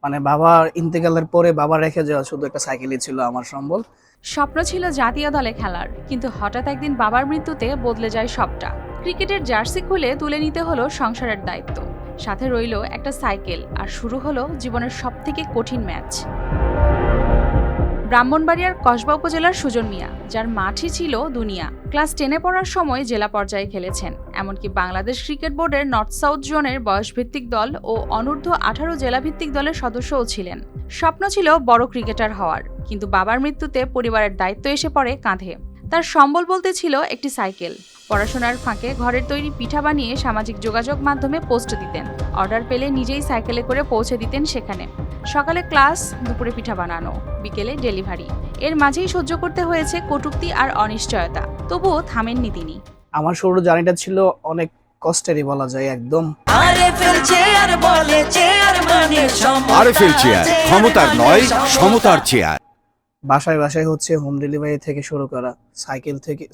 মানে বাবার ইন্তেকালের পরে বাবা রেখে যাওয়া শুধু একটা সাইকেলই ছিল আমার সম্বল। স্বপ্ন ছিল জাতীয় দলে খেলার, কিন্তু হঠাৎ একদিন বাবার মৃত্যুতে বদলে যায় সবটা। ক্রিকেটের জার্সি খুলে তুলে নিতে হলো সংসারের দায়িত্ব, সাথে রইল একটা সাইকেল, আর শুরু হলো জীবনের সবথেকে কঠিন ম্যাচ। ব্রাহ্মণবাড়িয়ার কসবা উপজেলার সুজন মিয়া, যার মাঠই ছিল দুনিয়া। ক্লাস 10-এ পড়ার সময় জেলা পর্যায়ে খেলেছেন, এমনকি বাংলাদেশ ক্রিকেট বোর্ডের নর্থ সাউথ জোনের বয়সভিত্তিক দল ও অনূর্ধ্ব 18 জেলাভিত্তিক দলের সদস্যও ছিলেন। স্বপ্ন ছিল বড় ক্রিকেটার হওয়ার, কিন্তু বাবার মৃত্যুতে পরিবারের দায়িত্ব এসে পড়ে কাঁধে। তার সম্বল বলতে ছিল একটি সাইকেল। পড়াশোনার ফাঁকে ঘরের তৈরি পিঠা বানিয়ে সামাজিক যোগাযোগ মাধ্যমে পোস্ট দিতেন। অর্ডার পেলে নিজেই সাইকেলে করে পৌঁছে দিতেন সেখানে। সকালে ক্লাস, দুপুরে পিঠা বানানো, বিকেলে ডেলিভারি। এর মাঝেই সহ্য করতে হয়েছে কটূক্তি আর অনিশ্চয়তা, তবুও থামেননি তিনি। আমার শুরুর জার্নিটা ছিল অনেক কষ্টেরই বলা যায় একদম। আরএফএল চেয়ার, ক্ষমতার নয় সমতার চেয়ার। বাসায় বাসায় হচ্ছে হোম ডেলিভারি থেকে শুরু করা,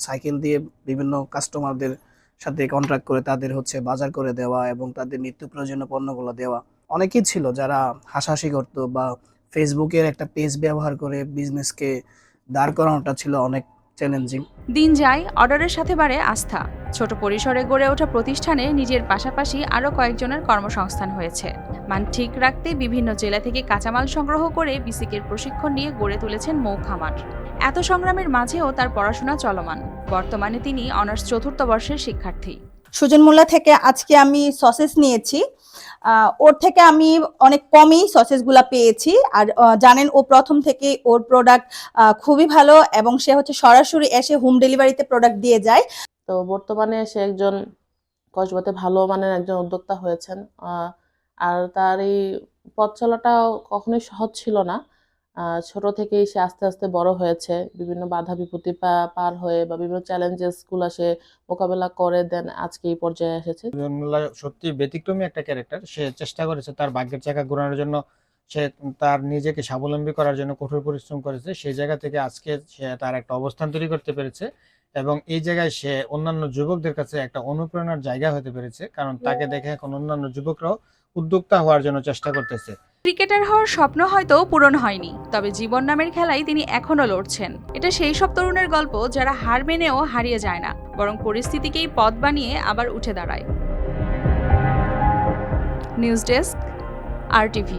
সাইকেল দিয়ে বিভিন্ন কাস্টমারদের সাথে কন্ট্রাক্ট করে তাদের হচ্ছে বাজার করে দেওয়া এবং তাদের নিত্য প্রয়োজনীয় পণ্যগুলো দেওয়া। অনেকেই ছিল যারা হাসাহাসি করতো বা ফেসবুকের একটা পেজ ব্যবহার করে বিজনেসকে দাঁড় করানোটা ছিল অনেক চ্যালেঞ্জিং। দিন যায়, অর্ডারের সাথে বাড়ে আস্থা। ছোট পরিসরে গড়ে ওঠা প্রতিষ্ঠানে নিজের পাশাপাশি আরও কয়েকজনের কর্মসংস্থান হয়েছে। মান ঠিক রাখতে বিভিন্ন জেলা থেকে কাঁচামাল সংগ্রহ করে বিসিকের প্রশিক্ষণ নিয়ে গড়ে তুলেছেন মৌ খামার। এত সংগ্রামের মাঝেও তার পড়াশোনা চলমান। বর্তমানে তিনি অনার্স 4র্থ বর্ষের শিক্ষার্থী। সুজন মোল্লা থেকে আজকে আমি সসেস নিয়েছি। ওর থেকে আমি অনেক কমই সসেসগুলা পেয়েছি। আর জানেন, ও প্রথম থেকে ওর প্রোডাক্ট খুবই ভালো এবং সে হচ্ছে সরাসরি এসে হোম ডেলিভারিতে প্রোডাক্ট দিয়ে যায়। তো বর্তমানে সে একজন কসবাতে ভালো মানের একজন উদ্যোক্তা হয়েছেন। আর তার এই পথ চলাটাও কখনোই সহজ ছিল না। ছোট থেকেই সে আস্তে আস্তে বড় হয়েছে, বিভিন্ন বাধা বিপত্তি পার হয়ে বা বিভিন্ন চ্যালেঞ্জেস গুলা সে মোকাবেলা করে দেন আজকে এই পর্যায়ে এসেছে। সত্যি ব্যতিক্রমী একটা ক্যারেক্টার। সে চেষ্টা করেছে তার ভাগ্যের চাকা ঘোরানোর জন্য, সে তার নিজেকে স্বাবলম্বী করার জন্য কঠোর পরিশ্রম করেছে। সেই জায়গা থেকে আজকে সে তার একটা অবস্থান তৈরি করতে পেরেছে এবং এই জায়গায় সে অন্যান্য যুবকদের কাছে একটা অনুপ্রেরণার জায়গা হতে পেরেছে, কারণ তাকে দেখে এখন অন্যান্য যুবকরাও উদ্যোক্তা হওয়ার জন্য চেষ্টা করতেছে। ক্রিকেটার হওয়ার স্বপ্ন হয়তো পূরণ হয়নি, তবে জীবন নামের খেলায় তিনি এখনো লড়ছেন। এটা সেই সব তরুণের গল্প যারা হার মেনেও হারিয়ে যায় না, বরং পরিস্থিতিকেই পথ বানিয়ে আবার উঠে দাঁড়ায়। News desk, RTV।